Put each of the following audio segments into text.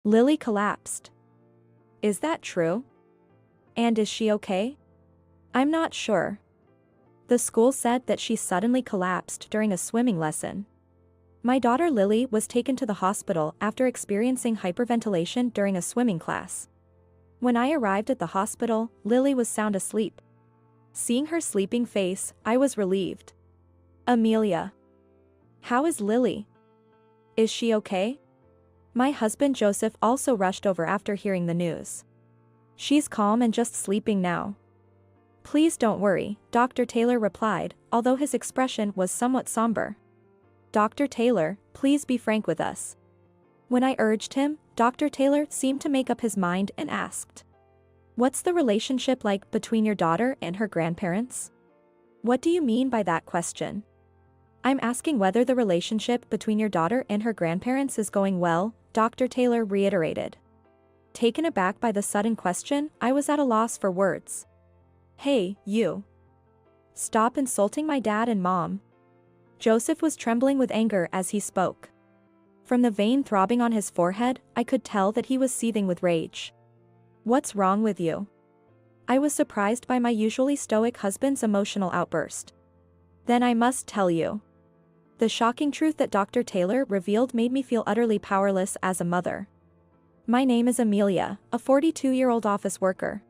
Lily collapsed. Is that true? And is she okay? I'm not sure. The school said that she suddenly collapsed during a swimming lesson. My daughter Lily was taken to the hospital after experiencing hyperventilation during a swimming class. When I arrived at the hospital, Lily was sound asleep. Seeing her sleeping face, I was relieved. Amelia. How is Lily? Is she okay? My husband Joseph also rushed over after hearing the news. She's calm and just sleeping now. Please don't worry, Dr. Taylor replied, although his expression was somewhat somber. Dr. Taylor, please be frank with us. When I urged him, Dr. Taylor seemed to make up his mind and asked. What's the relationship like between your daughter and her grandparents? What do you mean by that question? I'm asking whether the relationship between your daughter and her grandparents is going well, Dr. Taylor reiterated. Taken aback by the sudden question, I was at a loss for words. Hey, you. Stop insulting my dad and mom. Joseph was trembling with anger as he spoke. From the vein throbbing on his forehead, I could tell that he was seething with rage. What's wrong with you? I was surprised by my usually stoic husband's emotional outburst. Then I must tell you. The shocking truth that Dr. Taylor revealed made me feel utterly powerless as a mother. My name is Amelia, a 42-year-old office worker.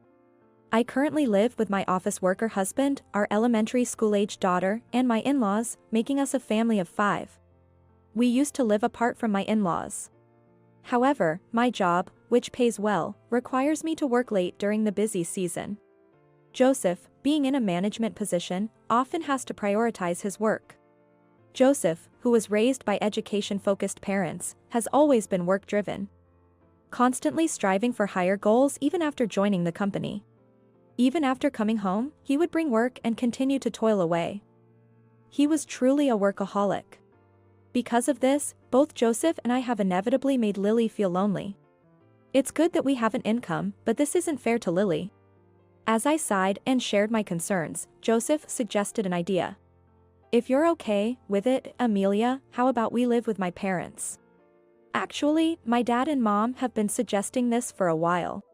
I currently live with my office worker husband, our elementary school-aged daughter, and my in-laws, making us a family of 5. We used to live apart from my in-laws. However, my job, which pays well, requires me to work late during the busy season. Joseph, being in a management position, often has to prioritize his work. Joseph, who was raised by education-focused parents, has always been work-driven. Constantly striving for higher goals even after joining the company. Even after coming home, he would bring work and continue to toil away. He was truly a workaholic. Because of this, both Joseph and I have inevitably made Lily feel lonely. It's good that we have an income, but this isn't fair to Lily. As I sighed and shared my concerns, Joseph suggested an idea. If you're okay with it, Amelia, how about we live with my parents? Actually, my dad and mom have been suggesting this for a while.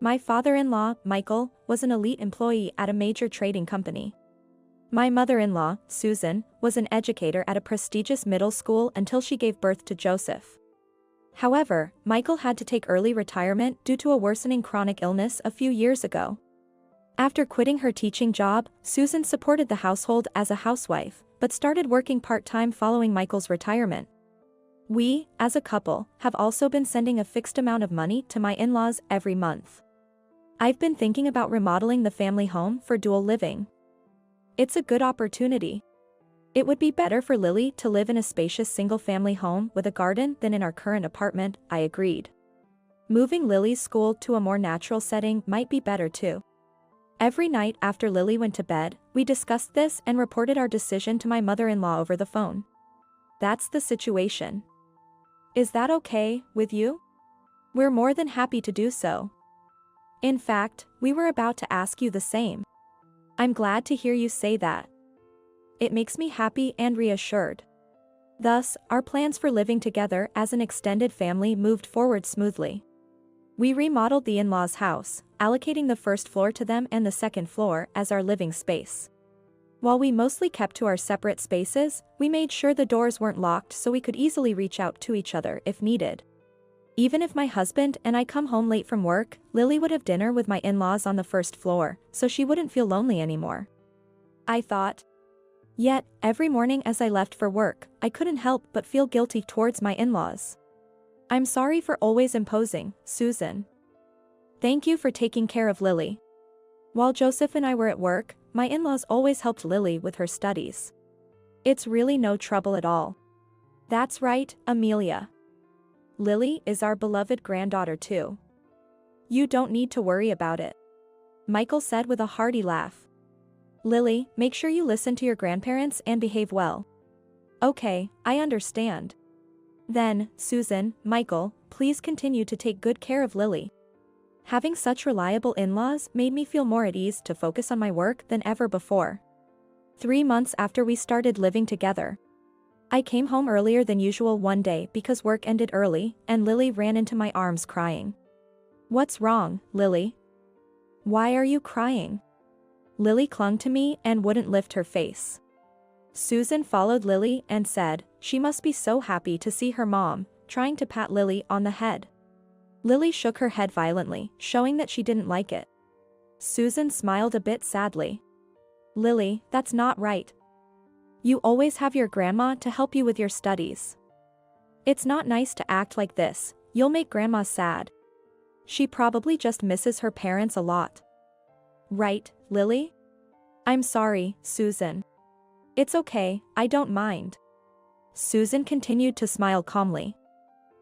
My father-in-law, Michael, was an elite employee at a major trading company. My mother-in-law, Susan, was an educator at a prestigious middle school until she gave birth to Joseph. However, Michael had to take early retirement due to a worsening chronic illness a few years ago. After quitting her teaching job, Susan supported the household as a housewife, but started working part-time following Michael's retirement. We, as a couple, have also been sending a fixed amount of money to my in-laws every month. I've been thinking about remodeling the family home for dual living. It's a good opportunity. It would be better for Lily to live in a spacious single-family home with a garden than in our current apartment, I agreed. Moving Lily's school to a more natural setting might be better too. Every night after Lily went to bed, we discussed this and reported our decision to my mother-in-law over the phone. That's the situation. Is that okay with you? We're more than happy to do so. In fact, we were about to ask you the same. I'm glad to hear you say that. It makes me happy and reassured. Thus, our plans for living together as an extended family moved forward smoothly. We remodeled the in-laws' house, allocating the first floor to them and the second floor as our living space. While we mostly kept to our separate spaces, we made sure the doors weren't locked so we could easily reach out to each other if needed. Even if my husband and I come home late from work, Lily would have dinner with my in-laws on the first floor, so she wouldn't feel lonely anymore. I thought. Yet, every morning as I left for work, I couldn't help but feel guilty towards my in-laws. I'm sorry for always imposing, Susan. Thank you for taking care of Lily. While Joseph and I were at work, my in-laws always helped Lily with her studies. It's really no trouble at all. That's right, Amelia. Lily is our beloved granddaughter too. You don't need to worry about it. Michael said with a hearty laugh. Lily, make sure you listen to your grandparents and behave well. Okay, I understand. Then, Susan, Michael, please continue to take good care of Lily. Having such reliable in-laws made me feel more at ease to focus on my work than ever before. 3 months after we started living together. I came home earlier than usual one day because work ended early, and Lily ran into my arms crying. What's wrong, Lily? Why are you crying? Lily clung to me and wouldn't lift her face. Susan followed Lily and said, she must be so happy to see her mom, trying to pat Lily on the head. Lily shook her head violently, showing that she didn't like it. Susan smiled a bit sadly. Lily, that's not right. You always have your grandma to help you with your studies. It's not nice to act like this, you'll make grandma sad. She probably just misses her parents a lot. Right, Lily? I'm sorry, Susan. It's okay, I don't mind. Susan continued to smile calmly.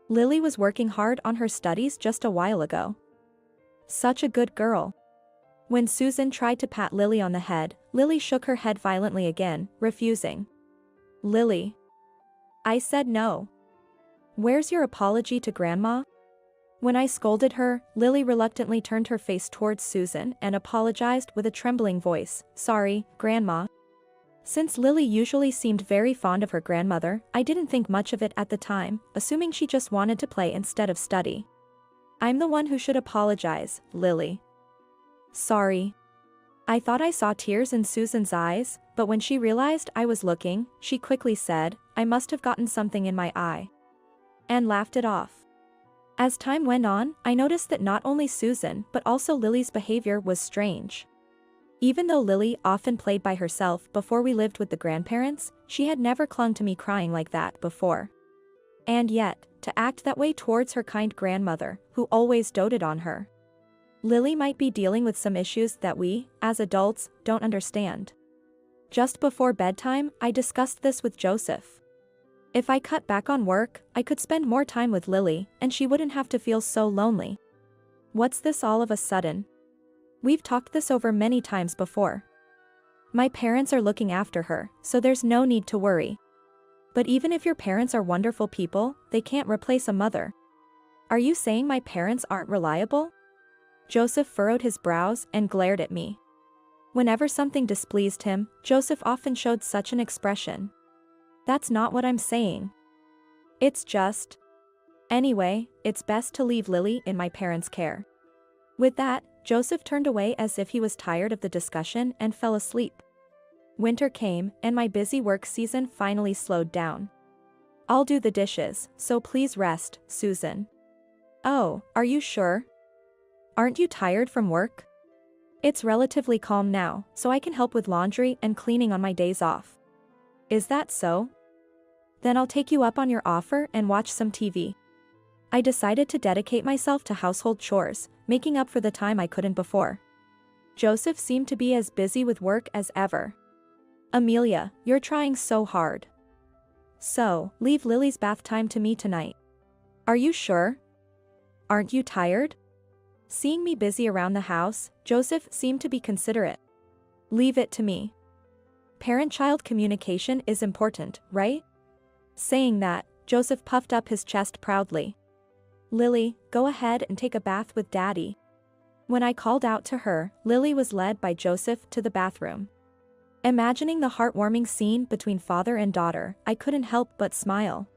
Lily was working hard on her studies just a while ago. Such a good girl. When Susan tried to pat Lily on the head, Lily shook her head violently again, refusing. Lily. I said no. Where's your apology to Grandma? When I scolded her, Lily reluctantly turned her face towards Susan and apologized with a trembling voice, sorry, Grandma. Since Lily usually seemed very fond of her grandmother, I didn't think much of it at the time, assuming she just wanted to play instead of study. I'm the one who should apologize, Lily. Sorry. I thought I saw tears in Susan's eyes, but when she realized I was looking, she quickly said, I must have gotten something in my eye. And laughed it off. As time went on, I noticed that not only Susan but also Lily's behavior was strange. Even though Lily often played by herself before we lived with the grandparents, she had never clung to me crying like that before. And yet, to act that way towards her kind grandmother, who always doted on her. Lily might be dealing with some issues that we, as adults, don't understand. Just before bedtime, I discussed this with Joseph. If I cut back on work, I could spend more time with Lily, and she wouldn't have to feel so lonely. What's this all of a sudden? We've talked this over many times before. My parents are looking after her, so there's no need to worry. But even if your parents are wonderful people, they can't replace a mother. Are you saying my parents aren't reliable? Joseph furrowed his brows and glared at me. Whenever something displeased him, Joseph often showed such an expression. That's not what I'm saying. It's just. Anyway, it's best to leave Lily in my parents' care. With that, Joseph turned away as if he was tired of the discussion and fell asleep. Winter came, and my busy work season finally slowed down. I'll do the dishes, so please rest, Susan. Oh, are you sure? Aren't you tired from work? It's relatively calm now, so I can help with laundry and cleaning on my days off. Is that so? Then I'll take you up on your offer and watch some TV. I decided to dedicate myself to household chores, making up for the time I couldn't before. Joseph seemed to be as busy with work as ever. Amelia, you're trying so hard. So, leave Lily's bath time to me tonight. Are you sure? Aren't you tired? Seeing me busy around the house, Joseph seemed to be considerate. Leave it to me. Parent-child communication is important, right? Saying that, Joseph puffed up his chest proudly. Lily, go ahead and take a bath with Daddy. When I called out to her, Lily was led by Joseph to the bathroom. Imagining the heartwarming scene between father and daughter, I couldn't help but smile.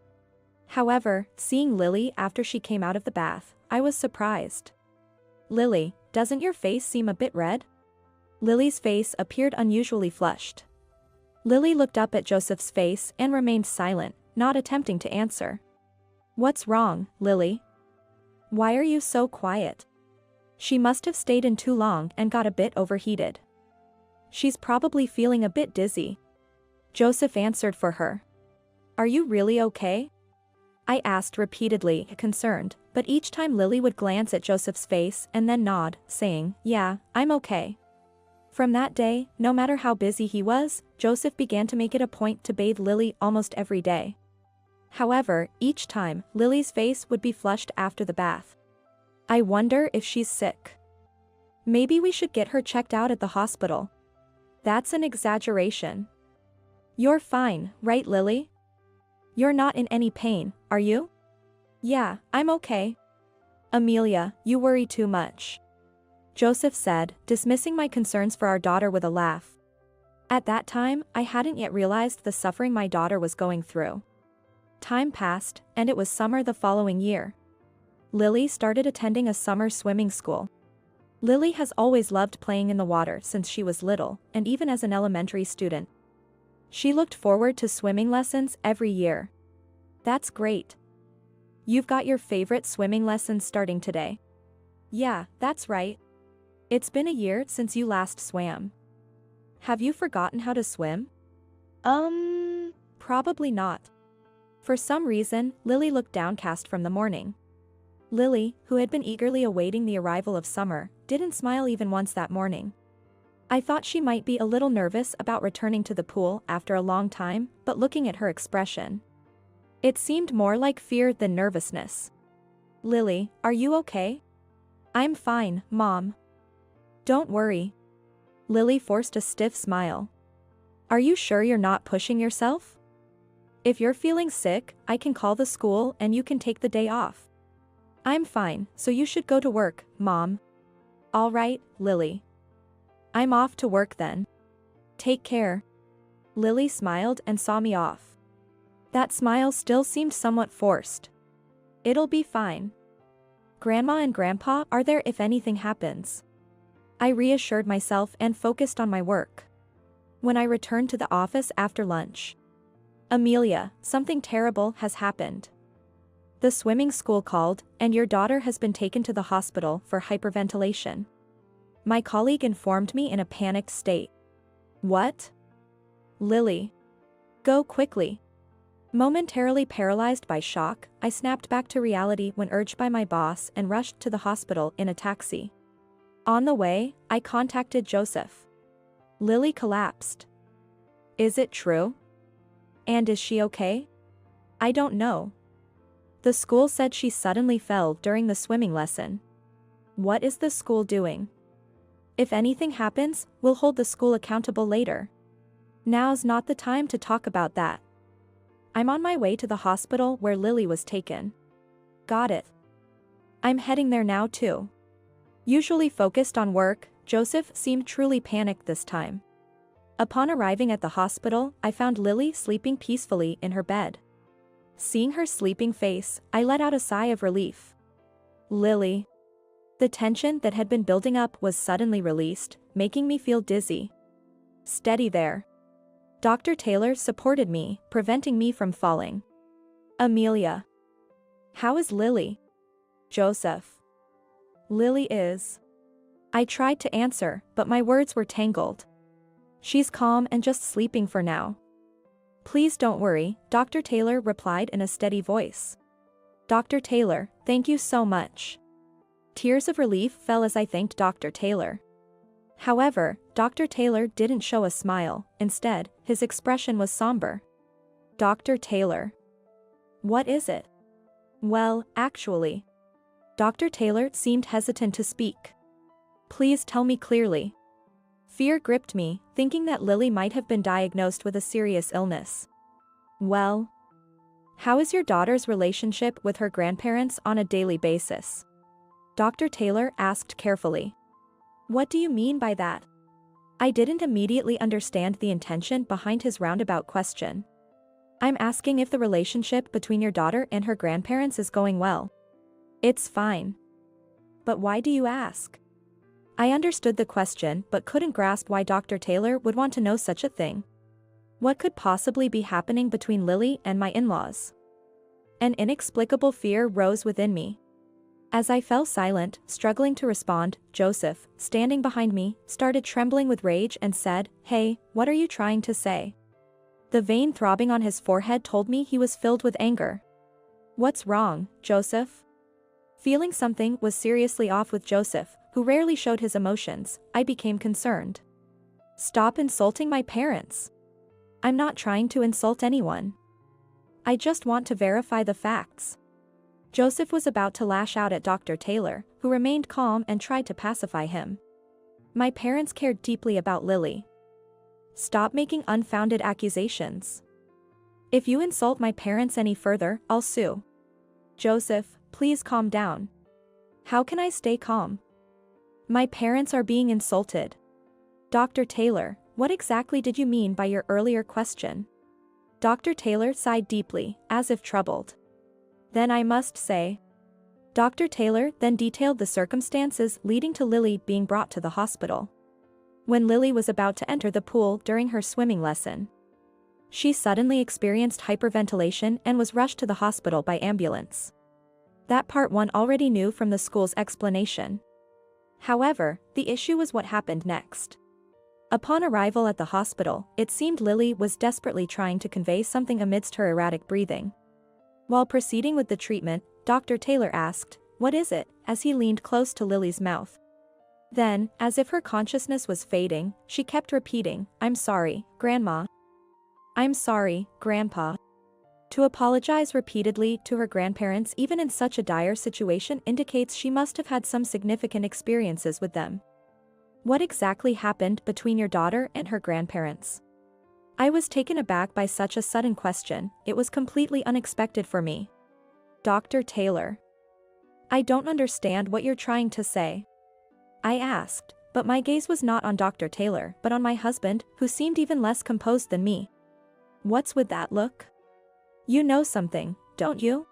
However, seeing Lily after she came out of the bath, I was surprised. Lily, doesn't your face seem a bit red? Lily's face appeared unusually flushed. Lily looked up at Joseph's face and remained silent, not attempting to answer. What's wrong, Lily? Why are you so quiet? She must have stayed in too long and got a bit overheated. She's probably feeling a bit dizzy. Joseph answered for her. Are you really okay? I asked repeatedly, concerned, but each time Lily would glance at Joseph's face and then nod, saying, yeah, I'm okay. From that day, no matter how busy he was, Joseph began to make it a point to bathe Lily almost every day. However, each time, Lily's face would be flushed after the bath. I wonder if she's sick. Maybe we should get her checked out at the hospital. That's an exaggeration. You're fine, right, Lily? You're not in any pain, are you? Yeah, I'm okay. Amelia, you worry too much. Joseph said, dismissing my concerns for our daughter with a laugh. At that time, I hadn't yet realized the suffering my daughter was going through. Time passed, and it was summer the following year. Lily started attending a summer swimming school. Lily has always loved playing in the water since she was little, and even as an elementary student. She looked forward to swimming lessons every year. That's great. You've got your favorite swimming lessons starting today. Yeah, that's right. It's been a year since you last swam. Have you forgotten how to swim? Probably not. For some reason, Lily looked downcast from the morning. Lily, who had been eagerly awaiting the arrival of summer, didn't smile even once that morning. I thought she might be a little nervous about returning to the pool after a long time, but looking at her expression, it seemed more like fear than nervousness. Lily, are you okay? I'm fine, Mom. Don't worry. Lily forced a stiff smile. Are you sure you're not pushing yourself? If you're feeling sick, I can call the school and you can take the day off. I'm fine, so you should go to work, Mom. All right, Lily. I'm off to work then. Take care. Lily smiled and saw me off. That smile still seemed somewhat forced. It'll be fine. Grandma and Grandpa are there if anything happens. I reassured myself and focused on my work. When I returned to the office after lunch, Amelia, something terrible has happened. The swimming school called, and your daughter has been taken to the hospital for hyperventilation. My colleague informed me in a panicked state. What? Lily. Go quickly. Momentarily paralyzed by shock, I snapped back to reality when urged by my boss and rushed to the hospital in a taxi. On the way, I contacted Joseph. Lily collapsed. Is it true? And is she okay? I don't know. The school said she suddenly fell during the swimming lesson. What is the school doing? If anything happens, we'll hold the school accountable later. Now's not the time to talk about that. I'm on my way to the hospital where Lily was taken. Got it. I'm heading there now too. Usually focused on work, Joseph seemed truly panicked this time. Upon arriving at the hospital, I found Lily sleeping peacefully in her bed. Seeing her sleeping face, I let out a sigh of relief. Lily. The tension that had been building up was suddenly released, making me feel dizzy. Steady there. Dr. Taylor supported me, preventing me from falling. Amelia. How is Lily? Joseph. Lily is. I tried to answer, but my words were tangled. She's calm and just sleeping for now. Please don't worry, Dr. Taylor replied in a steady voice. Dr. Taylor, thank you so much. Tears of relief fell as I thanked Dr. Taylor. However, Dr. Taylor didn't show a smile, instead, his expression was somber. Dr. Taylor. What is it? Well, actually. Dr. Taylor seemed hesitant to speak. Please tell me clearly. Fear gripped me, thinking that Lily might have been diagnosed with a serious illness. Well, how is your daughter's relationship with her grandparents on a daily basis? Dr. Taylor asked carefully. What do you mean by that? I didn't immediately understand the intention behind his roundabout question. I'm asking if the relationship between your daughter and her grandparents is going well. It's fine. But why do you ask? I understood the question but couldn't grasp why Dr. Taylor would want to know such a thing. What could possibly be happening between Lily and my in-laws? An inexplicable fear rose within me. As I fell silent, struggling to respond, Joseph, standing behind me, started trembling with rage and said, Hey, what are you trying to say? The vein throbbing on his forehead told me he was filled with anger. What's wrong, Joseph? Feeling something was seriously off with Joseph, who rarely showed his emotions, I became concerned. Stop insulting my parents. I'm not trying to insult anyone. I just want to verify the facts. Joseph was about to lash out at Dr. Taylor, who remained calm and tried to pacify him. My parents cared deeply about Lily. Stop making unfounded accusations. If you insult my parents any further, I'll sue. Joseph, please calm down. How can I stay calm? My parents are being insulted. Dr. Taylor, What exactly did you mean by your earlier question? Dr. Taylor sighed deeply, as if troubled. Then I must say. Dr. Taylor then detailed the circumstances leading to Lily being brought to the hospital. When Lily was about to enter the pool during her swimming lesson, she suddenly experienced hyperventilation and was rushed to the hospital by ambulance. That part one already knew from the school's explanation. However, the issue was what happened next. Upon arrival at the hospital, it seemed Lily was desperately trying to convey something amidst her erratic breathing. While proceeding with the treatment, Dr. Taylor asked, "What is it?" as he leaned close to Lily's mouth. Then, as if her consciousness was fading, she kept repeating, "I'm sorry, Grandma. I'm sorry, Grandpa." To apologize repeatedly to her grandparents even in such a dire situation indicates she must have had some significant experiences with them. What exactly happened between your daughter and her grandparents? I was taken aback by such a sudden question. It was completely unexpected for me. Dr. Taylor. I don't understand what you're trying to say. I asked, but my gaze was not on Dr. Taylor but on my husband, who seemed even less composed than me. What's with that look? You know something, don't you?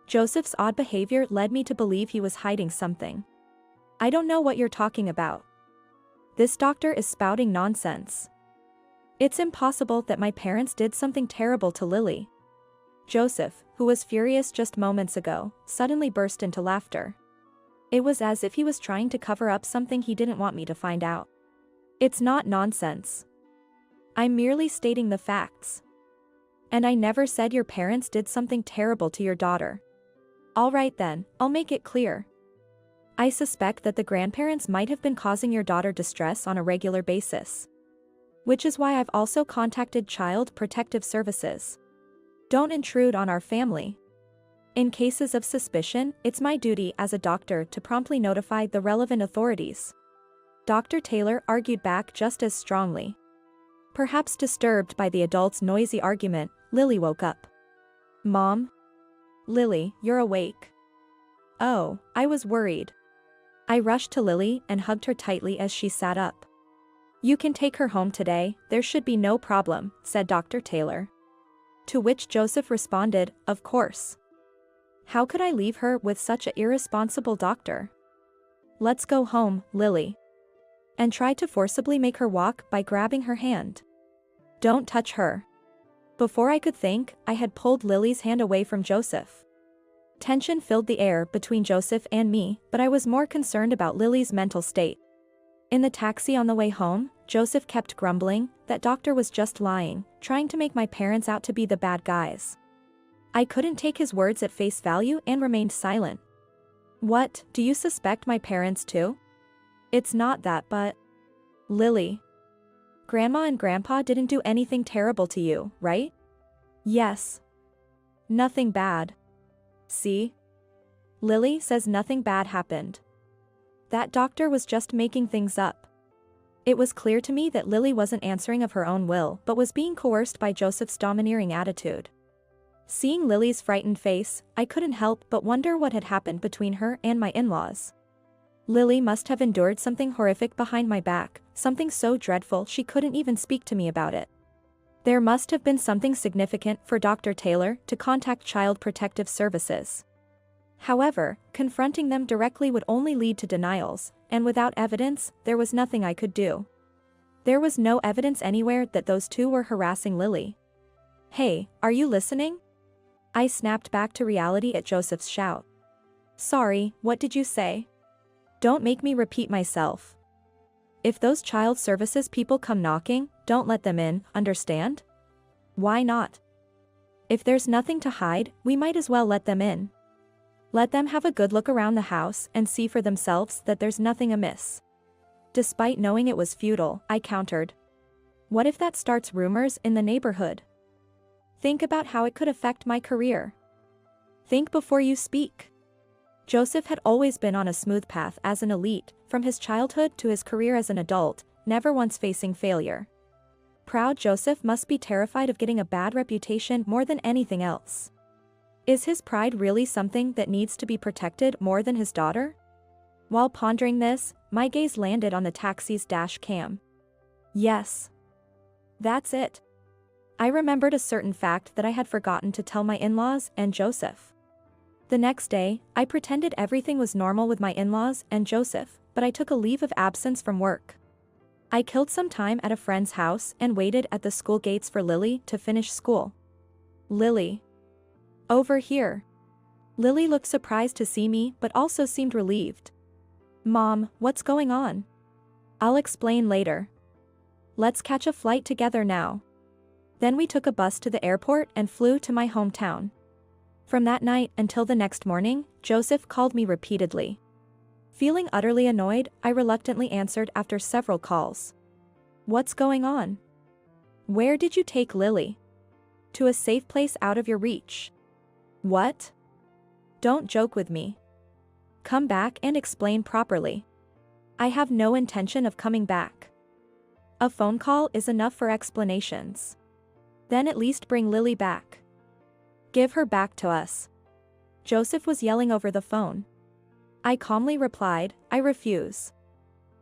Joseph's odd behavior led me to believe he was hiding something. I don't know what you're talking about. This doctor is spouting nonsense. It's impossible that my parents did something terrible to Lily. Joseph, who was furious just moments ago, suddenly burst into laughter. It was as if he was trying to cover up something he didn't want me to find out. It's not nonsense. I'm merely stating the facts. And I never said your parents did something terrible to your daughter. All right then, I'll make it clear. I suspect that the grandparents might have been causing your daughter distress on a regular basis. Which is why I've also contacted Child Protective Services. Don't intrude on our family. In cases of suspicion, it's my duty as a doctor to promptly notify the relevant authorities. Dr. Taylor argued back just as strongly. Perhaps disturbed by the adult's noisy argument, Lily woke up. Mom? Lily, you're awake. Oh, I was worried. I rushed to Lily and hugged her tightly as she sat up. You can take her home today, there should be no problem, said Dr. Taylor. To which Joseph responded, of course. How could I leave her with such an irresponsible doctor? Let's go home, Lily. And tried to forcibly make her walk by grabbing her hand. Don't touch her. Before I could think, I had pulled Lily's hand away from Joseph. Tension filled the air between Joseph and me, but I was more concerned about Lily's mental state. In the taxi on the way home, Joseph kept grumbling that doctor was just lying, trying to make my parents out to be the bad guys. I couldn't take his words at face value and remained silent. What, do you suspect my parents too? It's not that, but... Lily. Grandma and Grandpa didn't do anything terrible to you, right? Yes. Nothing bad. See? Lily says nothing bad happened. That doctor was just making things up. It was clear to me that Lily wasn't answering of her own will but was being coerced by Joseph's domineering attitude. Seeing Lily's frightened face, I couldn't help but wonder what had happened between her and my in-laws. Lily must have endured something horrific behind my back, something so dreadful she couldn't even speak to me about it. There must have been something significant for Dr. Taylor to contact Child Protective Services. However, confronting them directly would only lead to denials, and without evidence, there was nothing I could do. There was no evidence anywhere that those two were harassing Lily. Hey, are you listening? I snapped back to reality at Joseph's shout. Sorry, what did you say? Don't make me repeat myself. If those child services people come knocking, don't let them in, understand? Why not? If there's nothing to hide, we might as well let them in. Let them have a good look around the house and see for themselves that there's nothing amiss. Despite knowing it was futile, I countered. What if that starts rumors in the neighborhood? Think about how it could affect my career. Think before you speak. Joseph had always been on a smooth path as an elite, from his childhood to his career as an adult, never once facing failure. Proud Joseph must be terrified of getting a bad reputation more than anything else. Is his pride really something that needs to be protected more than his daughter? While pondering this, my gaze landed on the taxi's dash cam. Yes. That's it. I remembered a certain fact that I had forgotten to tell my in-laws and Joseph. The next day, I pretended everything was normal with my in-laws and Joseph, but I took a leave of absence from work. I killed some time at a friend's house and waited at the school gates for Lily to finish school. Lily. Over here. Lily looked surprised to see me but also seemed relieved. Mom, what's going on? I'll explain later. Let's catch a flight together now. Then we took a bus to the airport and flew to my hometown. From that night until the next morning, Joseph called me repeatedly. Feeling utterly annoyed, I reluctantly answered after several calls. What's going on? Where did you take Lily? To a safe place out of your reach. What? Don't joke with me. Come back and explain properly. I have no intention of coming back. A phone call is enough for explanations. Then at least bring Lily back. Give her back to us. Joseph was yelling over the phone. I calmly replied, I refuse.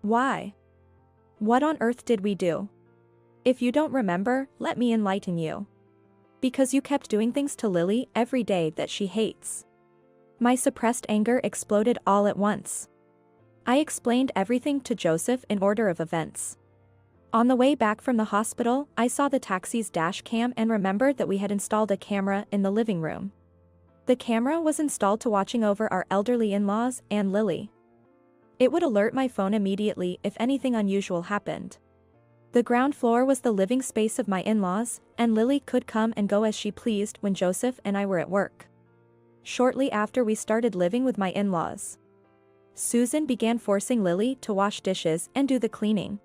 Why? What on earth did we do? If you don't remember, let me enlighten you. Because you kept doing things to Lily every day that she hates. My suppressed anger exploded all at once. I explained everything to Joseph in order of events. On the way back from the hospital, I saw the taxi's dash cam and remembered that we had installed a camera in the living room. The camera was installed to watching over our elderly in-laws and Lily. It would alert my phone immediately if anything unusual happened. The ground floor was the living space of my in-laws, and Lily could come and go as she pleased when Joseph and I were at work. Shortly after we started living with my in-laws, Susan began forcing Lily to wash dishes and do the cleaning.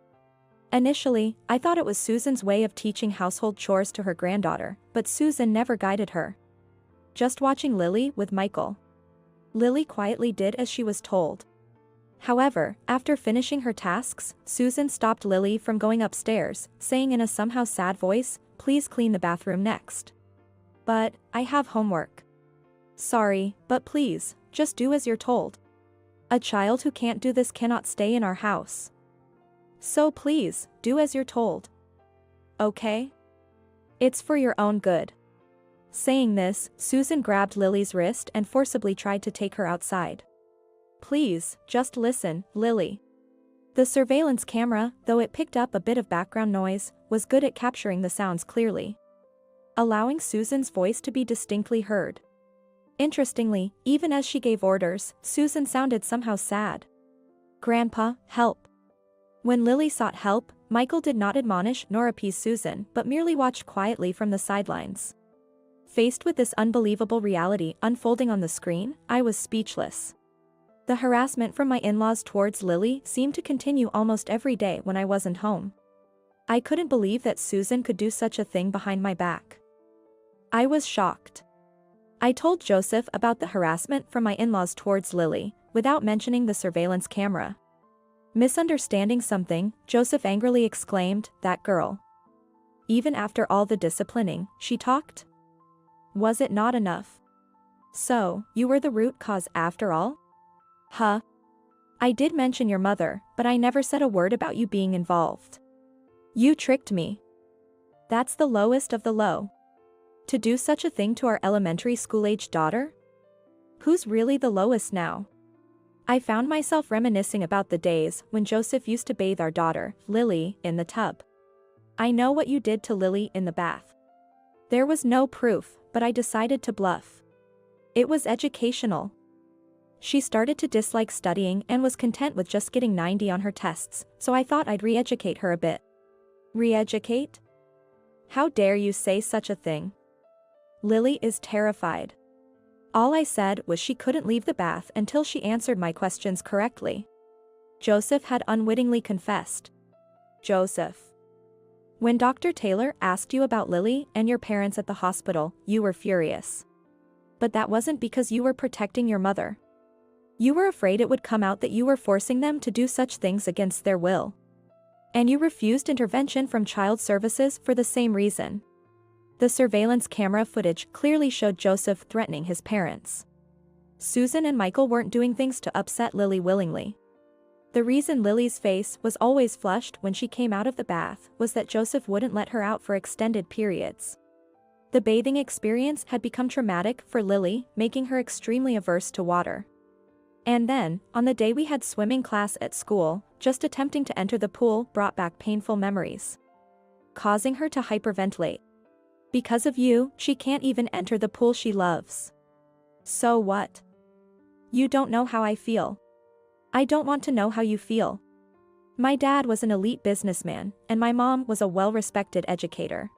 Initially, I thought it was Susan's way of teaching household chores to her granddaughter, but Susan never guided her. Just watching Lily with Michael. Lily quietly did as she was told. However, after finishing her tasks, Susan stopped Lily from going upstairs, saying in a somehow sad voice, "Please clean the bathroom next." But, I have homework. Sorry, but please, just do as you're told. A child who can't do this cannot stay in our house. So please, do as you're told. Okay? It's for your own good. Saying this, Susan grabbed Lily's wrist and forcibly tried to take her outside. Please, just listen, Lily. The surveillance camera, though it picked up a bit of background noise, was good at capturing the sounds clearly, allowing Susan's voice to be distinctly heard. Interestingly, even as she gave orders, Susan sounded somehow sad. Grandpa, help. When Lily sought help, Michael did not admonish nor appease Susan but merely watched quietly from the sidelines. Faced with this unbelievable reality unfolding on the screen, I was speechless. The harassment from my in-laws towards Lily seemed to continue almost every day when I wasn't home. I couldn't believe that Susan could do such a thing behind my back. I was shocked. I told Joseph about the harassment from my in-laws towards Lily, without mentioning the surveillance camera. Misunderstanding something, Joseph angrily exclaimed, "That girl. Even after all the disciplining, she talked? Was it not enough? So, you were the root cause after all? Huh? I did mention your mother, but I never said a word about you being involved. You tricked me. That's the lowest of the low. To do such a thing to our elementary school-aged daughter? Who's really the lowest now?" I found myself reminiscing about the days when Joseph used to bathe our daughter, Lily, in the tub. I know what you did to Lily in the bath. There was no proof, but I decided to bluff. It was educational. She started to dislike studying and was content with just getting 90 on her tests, so I thought I'd re-educate her a bit. Re-educate? How dare you say such a thing? Lily is terrified. All I said was she couldn't leave the bath until she answered my questions correctly. Joseph had unwittingly confessed. Joseph. When Dr. Taylor asked you about Lily and your parents at the hospital, you were furious. But that wasn't because you were protecting your mother. You were afraid it would come out that you were forcing them to do such things against their will. And you refused intervention from child services for the same reason. The surveillance camera footage clearly showed Joseph threatening his parents. Susan and Michael weren't doing things to upset Lily willingly. The reason Lily's face was always flushed when she came out of the bath was that Joseph wouldn't let her out for extended periods. The bathing experience had become traumatic for Lily, making her extremely averse to water. And then, on the day we had swimming class at school, just attempting to enter the pool brought back painful memories, causing her to hyperventilate. Because of you, she can't even enter the pool she loves. So what? You don't know how I feel. I don't want to know how you feel. My dad was an elite businessman, and my mom was a well-respected educator.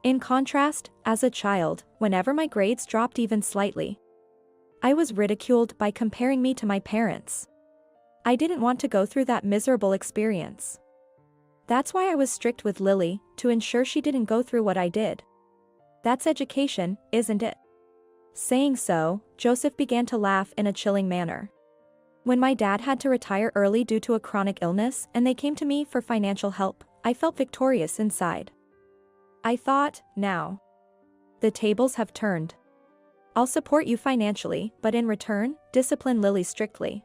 In contrast, as a child, whenever my grades dropped even slightly, I was ridiculed by comparing me to my parents. I didn't want to go through that miserable experience. That's why I was strict with Lily, to ensure she didn't go through what I did. That's education, isn't it? Saying so, Joseph began to laugh in a chilling manner. When my dad had to retire early due to a chronic illness and they came to me for financial help, I felt victorious inside. I thought, now, the tables have turned. I'll support you financially, but in return, discipline Lily strictly.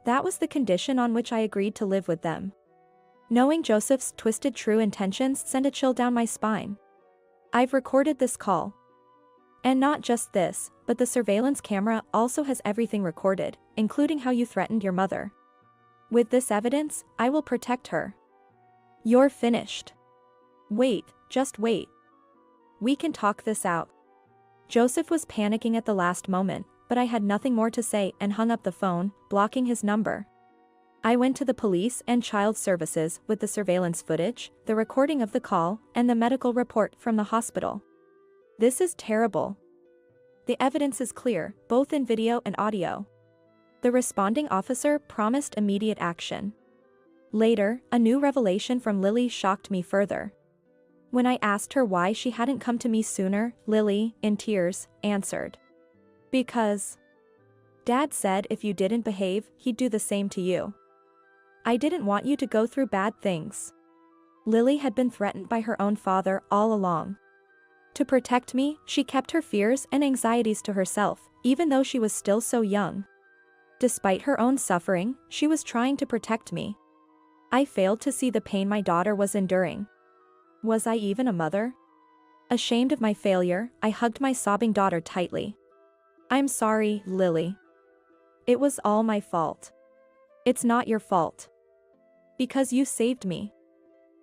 That was the condition on which I agreed to live with them. Knowing Joseph's twisted true intentions sent a chill down my spine. I've recorded this call. And not just this, but the surveillance camera also has everything recorded, including how you threatened your mother. With this evidence, I will protect her. You're finished. Wait, just wait. We can talk this out. Joseph was panicking at the last moment, but I had nothing more to say and hung up the phone, blocking his number. I went to the police and child services with the surveillance footage, the recording of the call, and the medical report from the hospital. This is terrible. The evidence is clear, both in video and audio. The responding officer promised immediate action. Later, a new revelation from Lily shocked me further. When I asked her why she hadn't come to me sooner, Lily, in tears, answered, "Because Dad said if you didn't behave, he'd do the same to you. I didn't want you to go through bad things." Lily had been threatened by her own father all along. To protect me, she kept her fears and anxieties to herself, even though she was still so young. Despite her own suffering, she was trying to protect me. I failed to see the pain my daughter was enduring. Was I even a mother? Ashamed of my failure, I hugged my sobbing daughter tightly. "I'm sorry, Lily. It was all my fault." "It's not your fault. Because you saved me."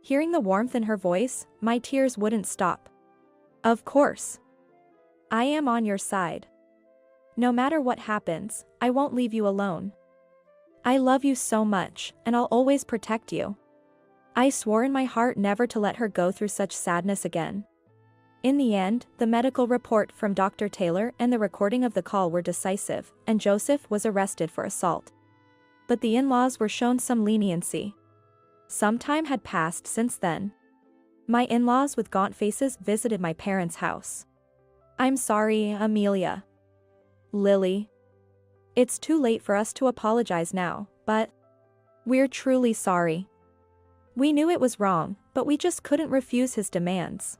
Hearing the warmth in her voice, my tears wouldn't stop. "Of course. I am on your side. No matter what happens, I won't leave you alone. I love you so much, and I'll always protect you." I swore in my heart never to let her go through such sadness again. In the end, the medical report from Dr. Taylor and the recording of the call were decisive, and Joseph was arrested for assault. But the in-laws were shown some leniency. Some time had passed since then. My in-laws with gaunt faces visited my parents' house. "I'm sorry, Amelia." "Lily. It's too late for us to apologize now, but we're truly sorry. We knew it was wrong, but we just couldn't refuse his demands.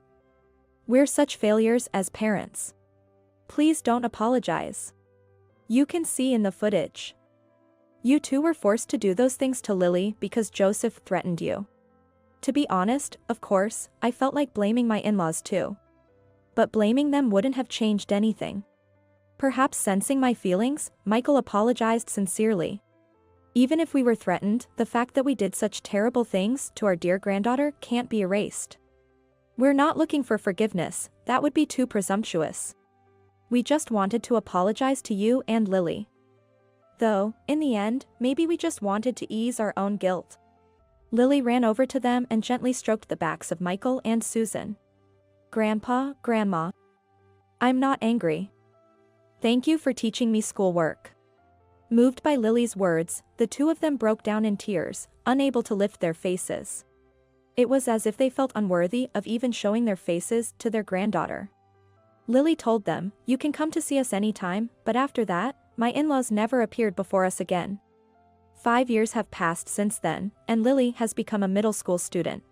We're such failures as parents. Please don't apologize. You can see in the footage. You two were forced to do those things to Lily because Joseph threatened you." To be honest, of course, I felt like blaming my in-laws too. But blaming them wouldn't have changed anything. Perhaps sensing my feelings, Michael apologized sincerely. Even if we were threatened, the fact that we did such terrible things to our dear granddaughter can't be erased. We're not looking for forgiveness, that would be too presumptuous. We just wanted to apologize to you and Lily. Though, in the end, maybe we just wanted to ease our own guilt. Lily ran over to them and gently stroked the backs of Michael and Susan. "Grandpa, Grandma. I'm not angry. Thank you for teaching me schoolwork." Moved by Lily's words, the two of them broke down in tears, unable to lift their faces. It was as if they felt unworthy of even showing their faces to their granddaughter. Lily told them, "You can come to see us anytime, but after that, my in-laws never appeared before us again." 5 years have passed since then, and Lily has become a middle school student.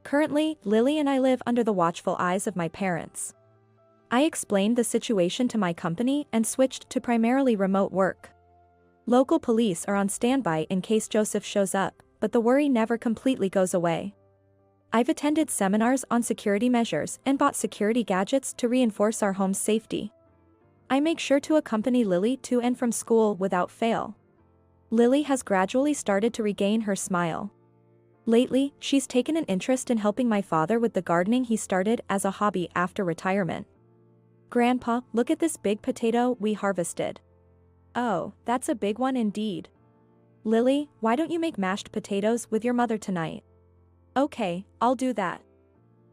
Currently, Lily and I live under the watchful eyes of my parents. I explained the situation to my company and switched to primarily remote work. Local police are on standby in case Joseph shows up, but the worry never completely goes away. I've attended seminars on security measures and bought security gadgets to reinforce our home's safety. I make sure to accompany Lily to and from school without fail. Lily has gradually started to regain her smile. Lately, she's taken an interest in helping my father with the gardening he started as a hobby after retirement. Grandpa, look at this big potato we harvested. Oh, that's a big one indeed. Lily, why don't you make mashed potatoes with your mother tonight? Okay, I'll do that.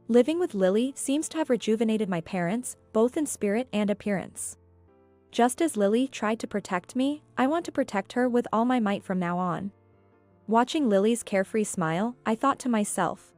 Living with Lily seems to have rejuvenated my parents, both in spirit and appearance. Just as Lily tried to protect me, I want to protect her with all my might from now on. Watching Lily's carefree smile, I thought to myself,